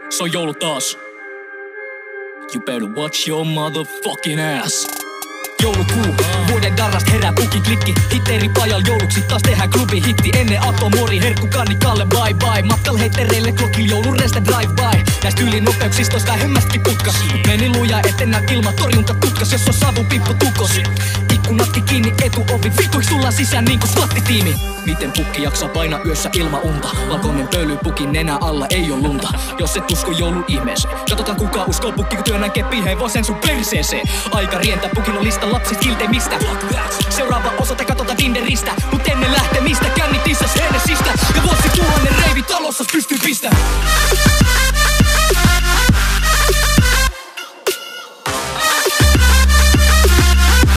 Se on joulu taas. You better watch your motherfucking ass. Joulukuu, vuoden darrast herää puki klikki. Hitteri pajal jouluksi taas tehdään klubi hitti. Ennen Ato Mori, herkku kannikalle bye bye. Matkal heittereille klokil joulun restä drive by. Näistä ylinopeuksista ois vähemmästkin putkas. Meni luja etten nää ilman torjunta tutkas. Jos on savupippu tukos, ikkunatkin kiinni etuovi. Vituiks tullaan sisään niinku SWAT-tiimi. Miten pukki jaksaa painaa yössä ilman unta? Valkoinen pöly pukin nenä alla ei oo lunta. Jos et usko joulun ihmeeseen, katsotaan kuka uskoo pukki kun työnnän keppi heivoo sen sun perseeseen. Aika rientää, pukilla lista lapsit kilteimistä. Seuraava osoite katsotaan Tinderistä. Mut ennen lähtemistä kännit issas Henessistä. Ja vuosituhannen reivi talossa pystyy pistää.